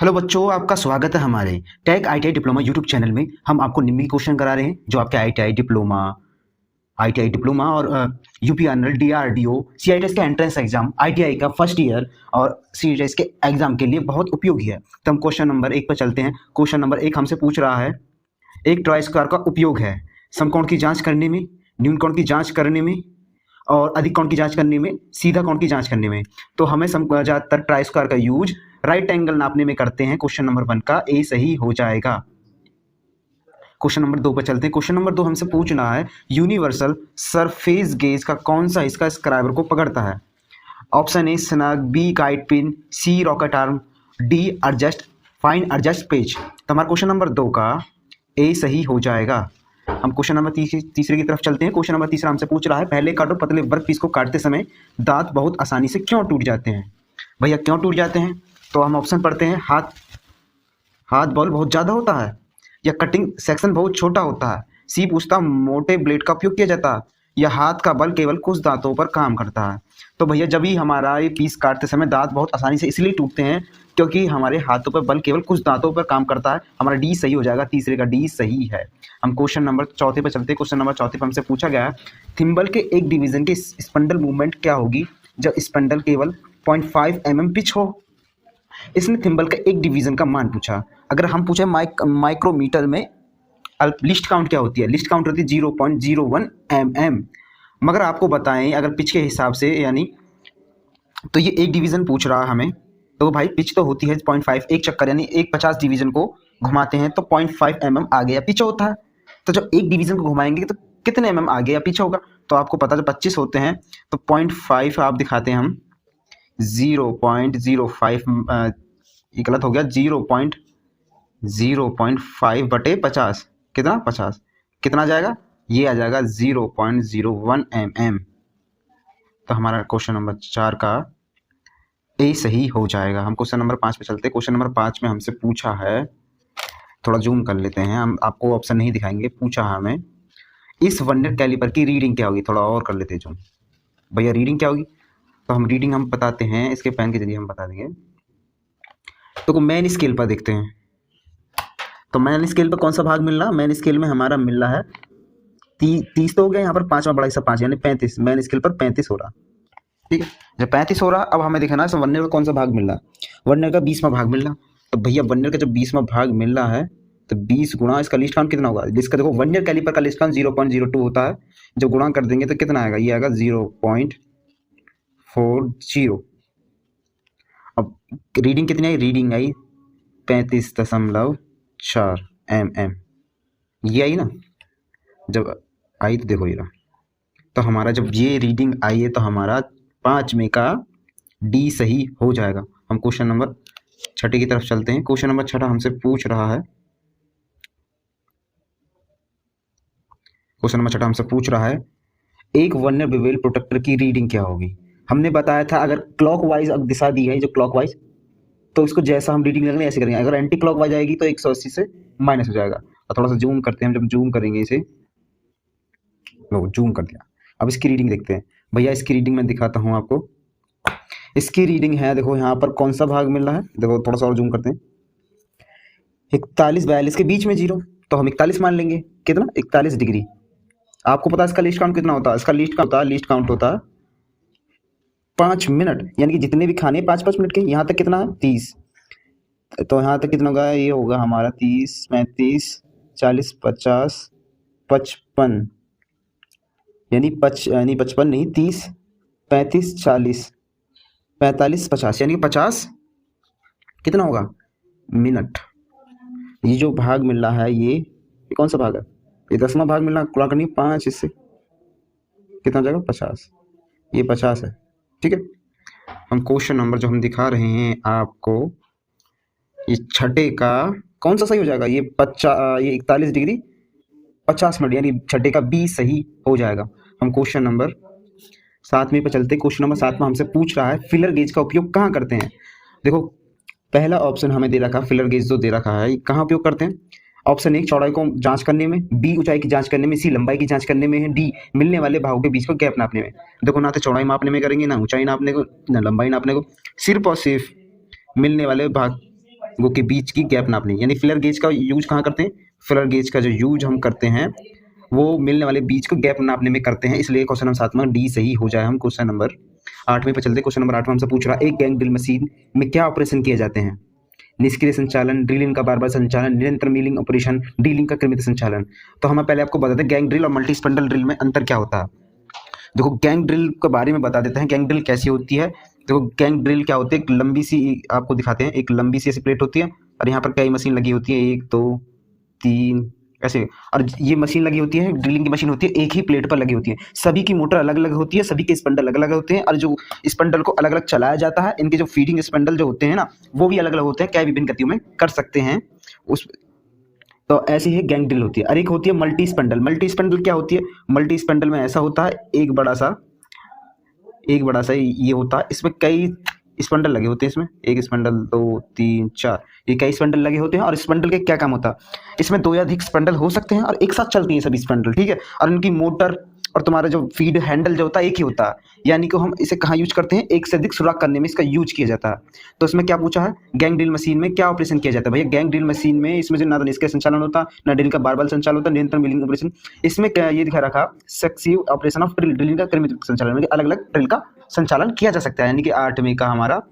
Hello बच्चों, आपका स्वागत है हमारे tech ITI diploma YouTube channel में। हम आपको निम्नलिखित क्वेश्चन करा रहे हैं जो आपके आईटीआई डिप्लोमा और यूपी अर्नल, डीआरडीओ, सीआईटीएस का एंट्रेंस एग्जाम, आईटीआई का फर्स्ट ईयर और सीटीएस के एग्जाम के लिए बहुत उपयोगी है। तो हम क्वेश्चन नंबर 1 पर चलते हैं। क्वेश्चन नंबर 1 हमसे पूछ रहा है, एक ट्राई स्क्वायर का उपयोग है समकोण की जांच करने में, न्यून कोण की जांच करने में और अधिक कोण की जांच करने में, सीधा कोण की जांच करने में। तो हमें ज़्यादातर ट्राई स्क्वायर का यूज राइट एंगल नापने में करते हैं। क्वेश्चन नंबर 1 का ए सही हो जाएगा। क्वेश्चन नंबर 2 पर चलते हैं। क्वेश्चन नंबर 2 हमसे पूछना है, यूनिवर्सल सरफेस गेज का कौन सा हिस्सा स्क्राइबर को पकड़ता है? Option A snug, B guide pin, C rocket arm, D adjust fine adjust page. तो हमारा क्वेश्चन नंबर 2 का ए सही हो जाएगा। हम क्वेश्चन नंबर तीसरे की तरफ चलते हैं। क्वेश्चन नंबर तीसरा हमसे पूछ रहा है, पहले काटो पतले वर्क पीस को काटते समय दांत बहुत आसानी से क्यों टूट जाते हैं? भैया क्यों टूट जाते हैं? तो हम ऑप्शन पढ़ते हैं, हाथ बॉल बहुत ज़्यादा होता है, या कटिंग सेक्शन बहुत छोटा होता है, सी पूछता मोटे ब्लेड का उपयोग किया जाता है, या हाथ का बल केवल कुछ दांतों पर काम करता है। तो भैया जब भी हमारा ये पीस काटते समय दांत बहुत आसानी से इसलिए टूटते हैं क्योंकि हमारे हाथों पर बल केवल कुछ दांतों पर काम करता है। हमारा डी सही हो जाएगा, तीसरे का डी सही है। हम क्वेश्चन नंबर 4 पर चलते हैं। क्वेश्चन नंबर 4 पर हमसे पूछा गया है, थिम्बल के एक डिवीजन की स्पंडल मूवमेंट क्या होगी जब स्पंडल केवल 0.5 mm पिच हो? इसने थिम्बल का एक डिवीजन का मान पूछा। अगर हम पूछे माइक्रोमीटर में लिस्ट काउंट क्या होती है? लिस्ट काउंट होती है 0.01 mm। मगर आपको बताएं अगर पिच के हिसाब से, यानी तो ये एक डिवीजन पूछ रहा है हमें, तो भाई पिच तो होती है 0.5, एक चक्कर यानी एक 50 डिवीजन को घुमाते हैं तो 0.5 mm आगे या पीछे होता है। तो जब एक डिवीजन को घुमाएंगे तो कितने mm आगे या पीछे होगा? तो आपको पता जब 25 होते हैं तो 0.5 आप दिखाते हैं हम 0.05, ये गलत हो गया, 0.05 बटे 50, कितना 50, कितना आ जाएगा? ये आ जाएगा 0.01 mm। तो हमारा क्वेश्चन नंबर 4 का ए सही हो जाएगा। हम क्वेश्चन नंबर 5 पे चलते हैं। क्वेश्चन नंबर 5 में हमसे पूछा है, थोड़ा जूम कर लेते हैं, हम आपको ऑप्शन नहीं दिखाएंगे। पूछा है हमें, इस वर्नियर कैलिपर की रीडिंग क्या होगी? थोड़ा और कर लेते हैं जूम। भैया रीडिंग क्या होगी? तो हम रीडिंग हम बताते हैं, इसके पेन के जरिए हम बता देंगे। तो मैन स्केल पर देखते हैं, तो मैन स्केल पर कौन सा भाग मिल रहा? मैन स्केल में हमारा मिल रहा है 30 तो हो गया, यहाँ पर पांचवा बड़ा हिस्सा 5 यानी 35। मैन स्केल पर 35 हो रहा, ठीक है। जब 35 हो रहा, अब हमें देखना है वर्नियर का कौन सा भाग मिल रहा। वर्नियर का 20वां भाग मिल रहा। तो भैया वर्नियर का जब 20वां भाग मिल रहा है तो 20 गुणा इसका लिस्ट काउंट कितना होगा? इसका देखो वर्नियर कैलिपर का लिस्ट काउंट 0.02 होता है, जब गुणा कर देंगे तो कितना आएगा? ये आएगा 0.40। अब रीडिंग कितनी आई? Reading I 35.4 mm। ये आई ना, जब आई तो देखो ये रहा। तो हमारा जब ये रीडिंग आई है तो हमारा 5 में का डी सही हो जाएगा। हम क्वेश्चन नंबर 6 की तरफ चलते हैं। क्वेश्चन नंबर 6 हमसे पूछ रहा है, क्वेश्चन नंबर 6 हमसे पूछ रहा है, एक वर्नियर बेवेल प्रोटेक्टर की रीडिंग क्या होगी? हमने बताया था अगर क्लॉकवाइज दिशा दी है जो क्लॉकवाइज, तो इसको जैसा हम रीडिंग लेंगे ऐसे करेंगे। अगर एंटी क्लॉकवाइज आएगी तो 180 से माइनस हो जाएगा। और थोड़ा सा जूम करते हैं, हम जब जूम करेंगे इसे, लो जूम कर दिया। अब इसकी रीडिंग देखते हैं। भैया इसकी रीडिंग मैं दिखाता हूँ आपको। इसकी रीडिंग है, देखो यहाँ पर कौन सा भाग मिल रहा है, देखो थोड़ा सा और जूम करते हैं। 41-42 के बीच में 0, तो हम 41 मान लेंगे। कितना? 41 डिग्री। आपको पता है इसका लिस्ट काउंट कितना होता है? इसका लिस्ट काउंट होता है 5 मिनट, यानी कि जितने भी खाने 5-5 मिनट के। यहाँ तक कितना है? 30। तो यहाँ तक कितना होगा? ये होगा हमारा 30, 35, 40, 50, 55, यानी 55 नहीं, 30, 35, 40, 45, 50, यानी कि 50 कितना होगा? मिनट। ये जो भाग मिल रहा है ये कौन सा भाग है? ये 10वां भाग मिल रहा है। गुणा करनी 5 इससे, कितना हो जाएगा? 50। ये 50 है, ठीक है। हम क्वेश्चन नंबर जो हम दिखा रहे हैं आपको, ये 6 का कौन सा सही हो जाएगा? ये 41 डिग्री 50 मिनट, यानी 6 का बी सही हो जाएगा। हम क्वेश्चन नंबर 7 पर चलते। क्वेश्चन नंबर 7 में हमसे पूछ रहा है, फिलर गेज का उपयोग कहाँ करते हैं? देखो पहला ऑप्शन हमें दे रखा, फिलर गेज जो दे रखा है, कहाँ उपयोग करते हैं? ऑप्शन 1 चौड़ाई को जांच करने में, बी ऊंचाई की जांच करने में, सी लंबाई की जांच करने में है, डी मिलने वाले भागों के बीच को गैप नापने में। देखो ना तो चौड़ाई मापने में करेंगे, ना ऊंचाई नापने को, ना लंबाई नापने को, सिर्फ और सिर्फ मिलने वाले भाग वो के बीच की गैप नापने, यानी फिलर गेज का यूज कहाँ करते हैं? फिलर गेज का जो यूज हम करते हैं वो मिलने वाले बीच को गैप नापने में करते हैं, इसलिए क्वेश्चन नंबर 7 में डी सही हो जाए। हम क्वेश्चन नंबर 8 पे चलते। क्वेश्चन नंबर 8 में हमसे पूछ रहा है, एक गैंग ड्रिल मशीन में क्या ऑपरेशन किए जाते हैं? निष्क्रिय संचालन, ड्रिलिंग का बार बार संचालन, निरंतर मिलिंग ऑपरेशन, ड्रिलिंग का क्रमित संचालन। तो हम पहले आपको बता दें गैंग ड्रिल और मल्टी स्पंडल ड्रिल में अंतर क्या होता है। देखो गैंग ड्रिल के बारे में बता देते हैं, गैंग ड्रिल कैसी होती है। देखो गैंग ड्रिल क्या होती है, एक लंबी सी, आपको दिखाते हैं, एक लंबी सी ऐसी प्लेट होती है और यहाँ पर कई मशीन लगी होती है, 1 2 3 ऐसे, और ये मशीन लगी होती है, ड्रिलिंग की मशीन होती है, एक ही प्लेट पर लगी होती है। सभी की मोटर अलग अलग होती है, सभी के स्पंडल अलग अलग होते हैं, और जो स्पंडल को अलग अलग चलाया जाता है, इनके जो फीडिंग स्पंडल जो होते हैं ना, वो भी अलग अलग होते हैं, क्या विभिन्न गतियों में कर सकते हैं उस। तो ऐसी ही गैंग ड्रिल होती है। और एक होती है मल्टी स्पंडल। मल्टी स्पंडल क्या होती है? मल्टी स्पंडल में ऐसा होता है, एक बड़ा सा ये होता है, इसमें कई स्पंडल लगे होते हैं, इसमें एक स्पंडल 2 3 4, ये कई स्पंडल लगे होते हैं। और स्पंडल के क्या काम होता है? इसमें 2 या अधिक स्पंडल हो सकते हैं और एक साथ चलती हैं सभी स्पंडल, ठीक है। और इनकी मोटर और तुम्हारा जो फीड हैंडल जो होता है एक ही होता है, यानी कि हम इसे कहाँ यूज करते हैं? एक से अधिक सुराख करने में इसका यूज किया जाता है। तो इसमें क्या पूछा है, गैंग ड्रिल मशीन में क्या ऑपरेशन किया जाता है? भैया गैंग ड्रिल मशीन में इसमें जो ना तो निष्क्रिय संचालन होता, ना ड्रिल का बार बार संचालन होता, निरंतर मिलिंग ऑपरेशन। इसमें क्या ये दिखा रखा, successive operation of drill, drilling का क्रमिक संचालन, अलग अलग ड्रिल का संचालन किया जा सकता है, यानी कि 8वें का हमारा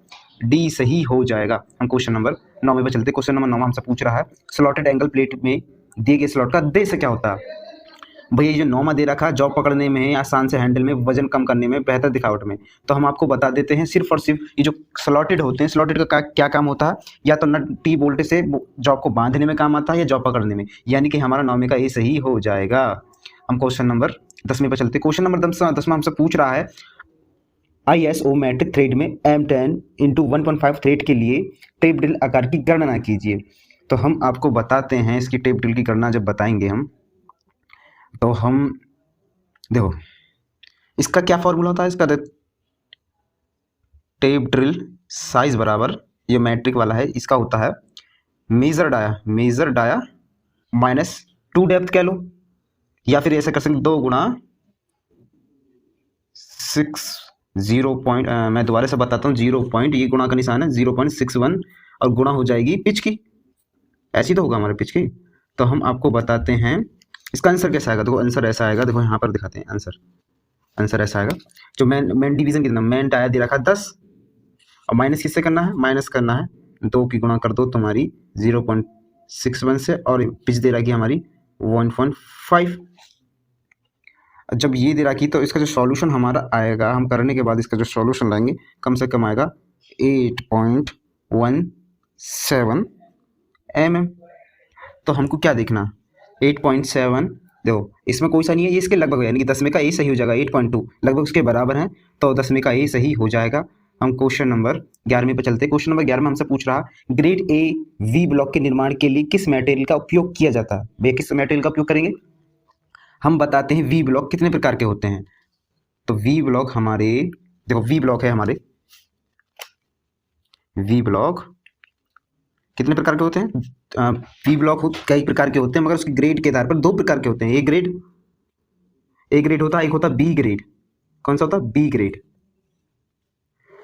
डी सही हो जाएगा। हम क्वेश्चन नंबर 9 पे चलते। क्वेश्चन नंबर 9 हमसे पूछ रहा है, स्लॉटेड एंगल प्लेट में दिए गए स्लॉट का उद्देश्य क्या होता है? भैया ये जो 9 दे रखा, जॉब पकड़ने में, आसान से हैंडल में, वजन कम करने में, बेहतर दिखावट में। तो हम आपको बता देते हैं, सिर्फ और सिर्फ ये जो स्लॉटेड होते हैं, स्लॉटेड का क्या काम होता है? या तो नट टी बोल्ट से जॉब को बांधने में काम आता है, या जॉब पकड़ने में, यानी कि हमारा 9वें का ये सही हो जाएगा। हम क्वेश्चन नंबर 10 पे चलते। क्वेश्चन नंबर 10 हमसे पूछ रहा है, ISO मैट्रिक थ्रेड में M10x1.5 थ्रेड के लिए टेप ड्रिल आकार की गणना कीजिए। तो हम आपको बताते हैं इसकी टेप ड्रिल की गणना जब बताएंगे हम, तो हम देखो इसका क्या फॉर्मूला होता है इसका। टेप ड्रिल साइज बराबर, ये मैट्रिक वाला है, इसका होता है मेजर डाया माइनस 2 डेप्थ कह लो, या फिर ऐसे कर सकते 2 गुणा 6 0 पॉइंट, मैं दोबारा से बताता हूँ, 0 पॉइंट, ये गुणा का निशान है, 0.61 और गुणा हो जाएगी पिच की, ऐसी तो होगा हमारे पिच की। तो हम आपको बताते हैं इसका आंसर कैसा आएगा। देखो आंसर ऐसा आएगा, देखो यहाँ पर दिखाते हैं आंसर ऐसा आएगा। जो मेन डिवीजन कितना, मेन डाया दे रखा 10 और माइनस किससे करना है? माइनस करना है 2 की गुणा कर दो तुम्हारी 0.61 से, और पिच दे रखी हमारी 1.5। जब ये दे रखी तो इसका जो सॉल्यूशन हमारा आएगा, हम करने के बाद इसका जो सॉल्यूशन लाएंगे कम से कम आएगा 8.17 mm। तो हमको क्या देखना, 8.7, देखो इसमें कोई सा नहीं है, ये इसके लगभग है, यानी कि 10वें का ए सही हो जाएगा, 8.2 लगभग उसके बराबर है, तो 10वें का ए सही हो जाएगा। हम क्वेश्चन नंबर 11 पे चलते। क्वेश्चन नंबर 11 में हमसे पूछ रहा, ग्रेड ए वी ब्लॉक के निर्माण के लिए किस मटेरियल का उपयोग किया जाता है? भैया किस मटेरियल का उपयोग करेंगे? हम बताते हैं वी ब्लॉक कितने प्रकार के होते हैं। तो वी ब्लॉक हमारे, देखो वी ब्लॉक है हमारे, वी ब्लॉक कितने प्रकार के होते हैं? वी ब्लॉक कई प्रकार के होते हैं, मगर उसके ग्रेड के आधार पर 2 प्रकार के होते हैं। ए ग्रेड होता है, एक होता है बी ग्रेड। कौन सा होता है? B grade.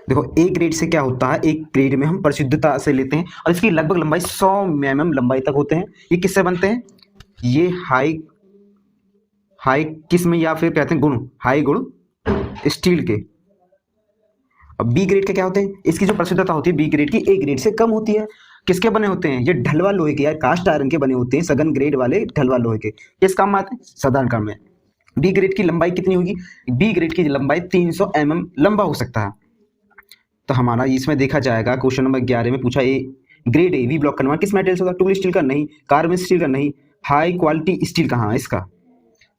देखो ए ग्रेड से क्या होता है, एक ग्रेड में हम परिशुद्धता से लेते हैं और इसकी लगभग लंबाई 100 mm लंबाई तक होते हैं। ये किससे बनते हैं? ये हाई किस्म या फिर कहते हैं गुण, हाई गुण स्टील के। अब बी ग्रेड के क्या होते हैं? इसकी जो परिशुद्धता होती है बी ग्रेड की ए ग्रेड से कम होती है। किसके बने होते हैं? ये ढलवा लोहे के या कास्ट आयरन के बने होते हैं, सघन ग्रेड वाले ढलवा लोहे के। किस काम में आते हैं? साधारण काम में। बी ग्रेड की लंबाई कितनी होगी? बी ग्रेड की लंबाई 300 mm लंबा हो सकता है। तो हमारा इसमें देखा जाएगा, क्वेश्चन नंबर 11 में पूछा, A grade A V block का निर्माण किस मेटेरियल से होगा? टूल स्टील का नहीं, कार्बन स्टील का नहीं, हाई क्वालिटी स्टील का, हाँ इसका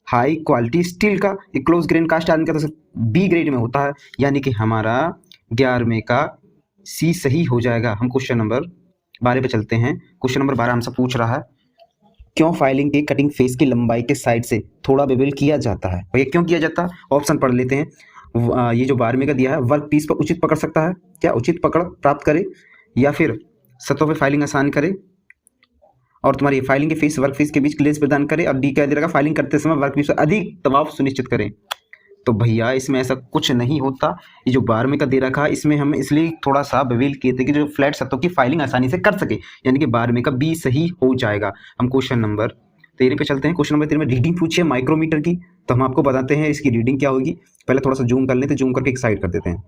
हाई क्वालिटी स्टील का, क्लोज ग्रेन कास्ट आयरन का तो बी ग्रेड में होता है, यानी कि हमारा 11वें का सी सही हो जाएगा। हम क्वेश्चन नंबर 12 पे चलते हैं। क्वेश्चन नंबर 12 हमसे पूछ रहा है, क्यों फाइलिंग के कटिंग फेस की लंबाई के साइड से थोड़ा बेवल किया जाता है? भैया क्यों किया जाता है? ऑप्शन पढ़ लेते हैं। ये जो 12वें का दिया है, वर्क पीस पर उचित पकड़ सकता है, क्या उचित पकड़ प्राप्त करे, या फिर सतहों पे फाइलिंग आसान करे, और तुम्हारी फाइलिंग के फेस वर्क पीस के बीच क्लियरेंस प्रदान करे, और डी कह दे रहा फाइलिंग करते समय वर्क पीस पर अधिक दबाव सुनिश्चित करें। तो भैया इसमें ऐसा कुछ नहीं होता। ये जो 12वें का दे रखा है इसमें हम इसलिए थोड़ा सा बेवेल किए थे कि जो फ्लैट शब्दों की फाइलिंग आसानी से कर सके, यानी कि 12वें का बी सही हो जाएगा। हम क्वेश्चन नंबर 13 पे चलते हैं। क्वेश्चन नंबर 13 में रीडिंग पूछिए माइक्रोमीटर की, तो हम आपको बताते हैं इसकी रीडिंग क्या होगी। पहले थोड़ा सा जूम कर लेते हैं, जूम करके एक साइड कर देते हैं।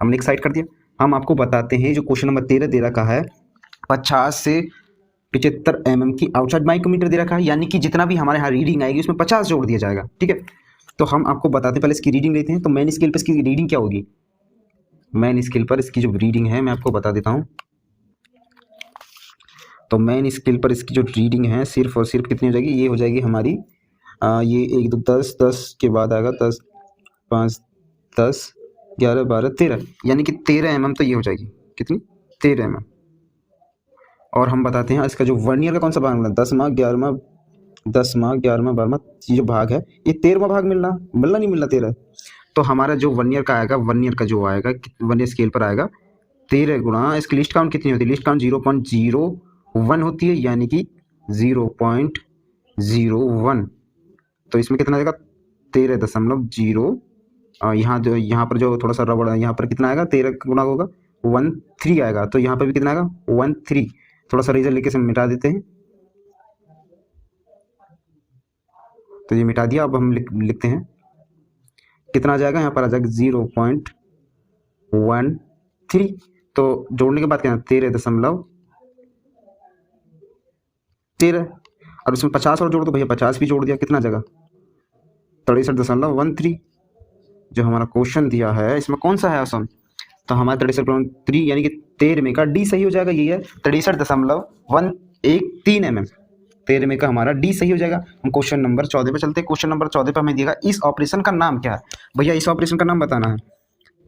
हमने एक साइड कर दिया। हम आपको बताते हैं जो क्वेश्चन नंबर 13 दे रखा है 50 से 75 mm की आउटसाइड माइक्रोमीटर दे रखा है, यानी कि जितना भी हमारे यहाँ रीडिंग आएगी उसमें 50 जोड़ दिया जाएगा। ठीक है, तो हम आपको बताते हैं, पहले इसकी रीडिंग लेते हैं। तो मेन स्केल पर इसकी रीडिंग क्या होगी, मेन स्केल पर इसकी जो रीडिंग है मैं आपको बता देता हूँ। तो मेन स्केल पर इसकी जो रीडिंग है सिर्फ और सिर्फ कितनी हो जाएगी, ये हो जाएगी हमारी ये 1 2 10 10 के बाद आएगा 10 5 10 11 12 13, यानी कि 13 mm तो ये हो जाएगी कितनी, 13 mm। और हम बताते हैं इसका जो 1 ईयर का कौन सा भाग मिला, 10वां 11वां 10वां 11वां 12वां, ये जो भाग है ये 13वां भाग मिलना नहीं मिलना 13। तो हमारा जो 1 ईयर का आएगा, 1 ईयर का जो आएगा 1 ईयर स्केल पर आएगा 13 गुणा इसकी लिस्ट काउंट कितनी होती है, लिस्ट काउंट 0.01 होती है, यानी कि 0.01। तो इसमें कितना आएगा 13.0। यहाँ पर जो थोड़ा सा रबड़ है यहाँ पर कितना आएगा, 13 गुणा होगा 13 आएगा। तो यहाँ पर भी कितना आएगा 13। थोड़ा सा रीजन लेके से मिटा देते हैं, तो ये मिटा दिया। अब हम लिखते हैं कितना आ जाएगा, यहाँ पर आ जाएगा 0.13। तो जोड़ने के बाद क्या 13.13 और उसमें 50 और जोड़ दो भैया, 50 भी जोड़ दिया, कितना आ जाएगा 63.13। जो हमारा क्वेश्चन दिया है इसमें कौन सा है ऑप्शन, तो हमारा 63.3 यानी कि 13 का डी सही हो जाएगा। ये है 63.113 mm, 13 का हमारा डी सही हो जाएगा। हम क्वेश्चन नंबर 14 पे चलते हैं। क्वेश्चन नंबर 14 पे हमें दिएगा इस ऑपरेशन का नाम क्या है। भैया इस ऑपरेशन का नाम बताना है।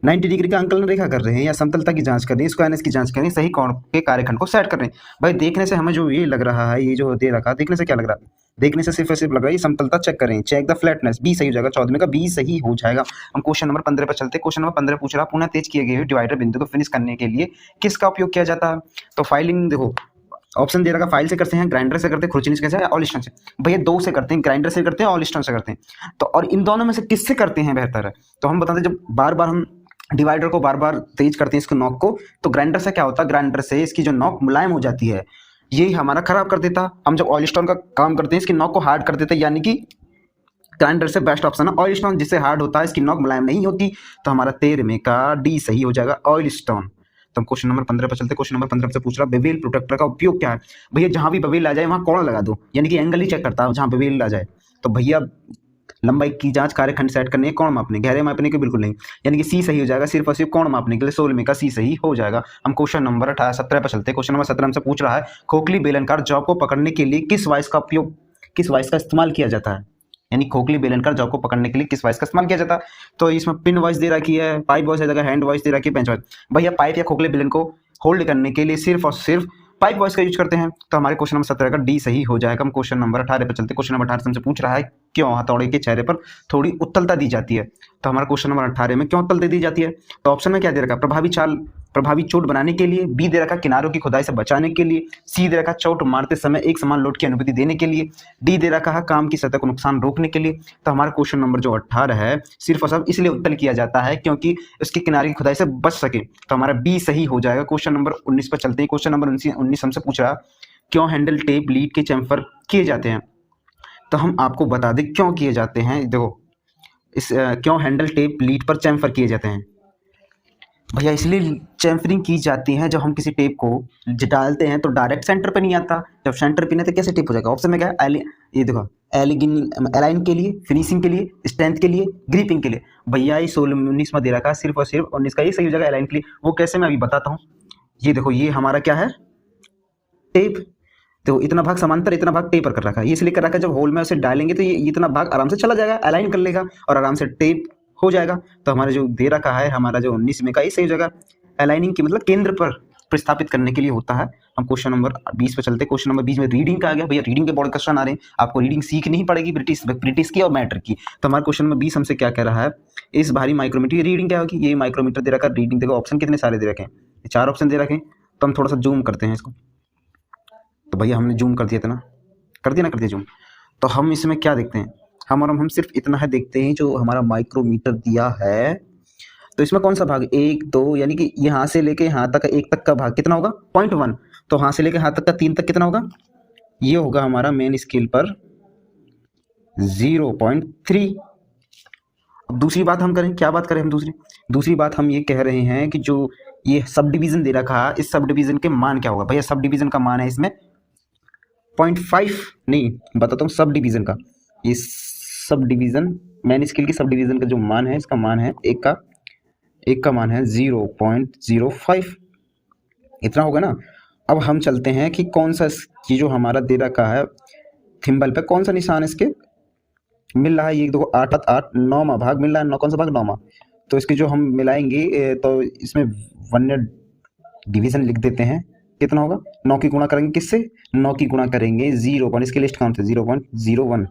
90 डिग्री का अंकलन रेखा कर रहे हैं या समतलता की जांच कर रहे हैं, स्क्वायरनेस की जांच कर रहे हैं, सही कोण के कार्यखंड को सेट कर रहे हैं। भाई देखने से हमें जो ये लग रहा है, ये जो दे रखा है, देखने से क्या लग रहा है, देखने से सिर्फ और सिर्फ लग रहा है ये समतलता चेक करें, चेक द फ्लैटनेस, बी सही हो जाएगा। 14 का बी सही हो जाएगा। हम क्वेश्चन नंबर 15 पर चलते हैं। क्वेश्चन नंबर 15 पूछ रहा पुनः तेज किए गए डिवाइडर बिंदु को फिनिश करने के लिए किसका उपयोग किया जाता है। तो फाइलिंग देखो ऑप्शन दे रखा, फाइल से करते हैं, ग्राइंडर से करते हैं, खुरचनी से करते हैं, ऑयल स्टोन से। भैया दो से करते हैं, ग्राइंडर से करते हैं, ऑयल स्टोन से करते हैं। तो और इन दोनों में से किससे करते हैं बेहतर है, तो हम बताते हैं जब बार बार हम डिवाइडर को बार बार तेज करते हैं इसके नॉक को, तो ग्राइंडर से क्या होता है, ग्राइंडर से इसकी जो नॉक मुलायम हो जाती है, ये हमारा खराब कर देता। हम जब ऑयल स्टोन का काम करते हैं इसकी नॉक को हार्ड कर देते हैं, यानी कि ग्राइंडर से बेस्ट ऑप्शन है ऑयल स्टोन, जिससे हार्ड होता है इसकी नॉक मुलायम नहीं होती। तो हमारा 13 का डी सही हो जाएगा, ऑयल स्टोन। तो हम क्वेश्चन नंबर 15 पर चलते हैं। क्वेश्चन नंबर 15 से पूछ रहा बेवेल प्रोटेक्टर का उपयोग क्या है। भैया जहां भी बेवेल आ जाए वहां कोण लगा दो, यानी कि एंगल ही चेक करता है जहां बेवेल आ जाए। तो भैया लंबाई की जांच, कार्यखंड सेट करने, कोण मापने, गहरे मापने के बिल्कुल नहीं, यानी कि सी सही हो जाएगा। सिर्फ और सिर्फ कोण मापने के लिए 16 का सी सही हो जाएगा। हम क्वेश्चन नंबर 17 पर चलते हैं। क्वेश्चन नंबर 17 हमसे पूछ रहा है खोखली बेलनकार जौ को पकड़ने के लिए किस वाइस का उपयोग, किस वाइस का इस्तेमाल किया जाता है, यानी खोखली बेलनकार जौ को पकड़ने के लिए किस वाइस का इस्तेमाल किया जाता है। तो इसमें पिन वाइस दे रखी है, पाइप वाइस दे रखा है, हैंड वाइस दे रखी है, बेंच वाइस। भैया पाइप या खोखले बेलन को होल्ड करने के लिए सिर्फ और सिर्फ पाइप वॉइस का यूज करते हैं। तो हमारे क्वेश्चन नंबर 17 का डी सही हो जाएगा। हम क्वेश्चन नंबर 18 पर चलते हैं। क्वेश्चन नंबर 18 हमसे पूछ रहा है क्यों हथौड़े के चेहरे पर थोड़ी उत्तलता दी जाती है। तो हमारा क्वेश्चन नंबर 18 में क्यों उत्तलता दी जाती है, तो ऑप्शन में क्या दे रखा, प्रभावी चोट बनाने के लिए, बी दे रखा किनारों की खुदाई से बचाने के लिए, सी दे रखा चोट मारते समय एक समान लोड की अनुभूति देने के लिए, डी दे रखा है काम की सतह को नुकसान रोकने के लिए। तो हमारा क्वेश्चन नंबर जो 18 है सिर्फ और सिर्फ इसलिए उत्तल किया जाता है क्योंकि उसके किनारे की खुदाई से बच सके। तो हमारा बी सही हो जाएगा। क्वेश्चन नंबर 19 पर चलते हैं। क्वेश्चन नंबर 19 हमसे पूछ रहा क्यों हैंडल टेप लीड के चैम्फर किए जाते हैं। तो हम आपको बता दें क्यों किए जाते हैं। देखो क्यों हैंडल टेप लीड पर चैम्फर किए जाते हैं। भैया इसलिए चैम्फरिंग की जाती है, जब हम किसी टेप को डालते हैं तो डायरेक्ट सेंटर पे नहीं आता, जब सेंटर पे नहीं तो कैसे टेप हो जाएगा। ऑप्शन में क्या है, ये देखो अलाइन के लिए, फिनिशिंग के लिए, स्ट्रेंथ के लिए, ग्रिपिंग के लिए। भैया ये 16-19 में दे रखा है, सिर्फ और सिर्फ 19 का ये सही हो जाएगा अलाइन के लिए। वो कैसे मैं अभी बताता हूँ। ये देखो ये हमारा क्या है, टेप। तो इतना भाग समांतर, इतना भाग टेपर कर रखा है, ये इसलिए कर रखा है जब होल में उसे डालेंगे तो ये इतना भाग आराम से चला जाएगा, अलाइन कर लेगा और आराम से टेप हो जाएगा। तो हमारा जो दे रखा है, हमारा जो 19 में का ये सही हो जाएगा। अलाइनिंग की मतलब केंद्र पर प्रस्थापित करने के लिए होता है। हम क्वेश्चन नंबर 20 पे चलते। क्वेश्चन नंबर 20 में रीडिंग का आ गया। भैया रीडिंग के बोर्ड क्वेश्चन आ रहे हैं, आपको रीडिंग सीखनी ही पड़ेगी, ब्रिटिश की और मैटर की। तो हमारे क्वेश्चन नंबर 20 हमसे क्या कह रहा है, इस भारी माइक्रोमीटर की रीडिंग क्या होगी। ये माइक्रोमीटर दे रखा है, रीडिंग देखो ऑप्शन कितने सारे दे रखे हैं, 4 ऑप्शन दे रखे हैं। तो हम थोड़ा सा जूम करते हैं इसको। तो भैया हमने जूम कर दिया था ना, कर दिया जूम। तो हम इसमें क्या देखते हैं, हम सिर्फ इतना है देखते हैं जो हमारा माइक्रोमीटर दिया है। तो इसमें कौन सा भाग 1 2 यानी कि यहाँ से लेके यहाँ तक 1 तक का भाग कितना होगा 0.1। तो यहाँ से लेके यहाँ तक का 3 तक कितना होगा, ये होगा हमारा मेन स्केल पर 0.3। अब दूसरी बात हम करें, क्या बात करें हम दूसरी बात हम ये कह रहे हैं कि जो ये सब डिवीजन दे रखा है, इस सब डिवीजन के मान क्या होगा। भैया सब डिवीजन का मान है इसमें 0.5, नहीं बताता हूँ सब डिवीजन का। ये सब डिवीजन मेन स्केल की सब डिवीजन का जो मान है, इसका मान है एक का मान है 0.05, इतना होगा ना। अब हम चलते हैं कि कौन सा ये जो हमारा दे रखा है थिम्बल पे कौन सा निशान इसके मिल रहा है, ये देखो 8 8 9वां भाग मिल रहा है, 9 कौन सा भाग 9वां। तो इसके जो हम मिलाएंगे तो इसमें 1 डिवीजन लिख देते हैं, कितना होगा 9 की गुणा करेंगे किससे, 9 की गुणा करेंगे 0 इसके लिस्ट काउंट है 0.01,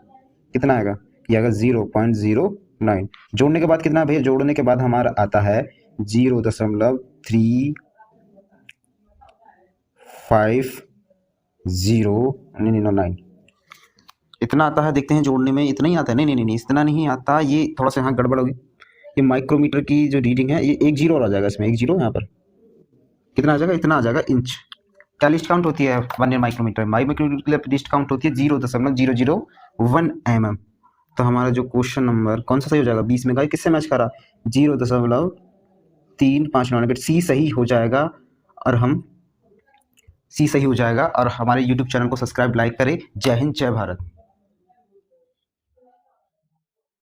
कितना आएगा, ये आएगा 0.09। जोड़ने के बाद कितना भैया, जोड़ने के बाद हमारा आता है 0.3509, इतना आता है। देखते हैं जोड़ने में इतना ही आता है, नहीं इतना नहीं आता, ये थोड़ा सा यहाँ गड़बड़ होगी। ये माइक्रोमीटर की जो रीडिंग है ये 1 0 और आ जाएगा इसमें, 1 0 यहाँ पर कितना आ जाएगा, इतना आ जाएगा इंच। क्या लिस्ट काउंट होती है वर्नियर माइक्रोमीटर, माइक्रोमीटर की लिस्ट काउंट होती है 0.001 mm। तो हमारा जो क्वेश्चन नंबर कौन सा सही हो जाएगा, 20 में का किससे मैच करा 0.359, सी सही हो जाएगा। और हम सी सही हो जाएगा। और हमारे यूट्यूब चैनल को सब्सक्राइब लाइक करें। जय हिंद जय भारत।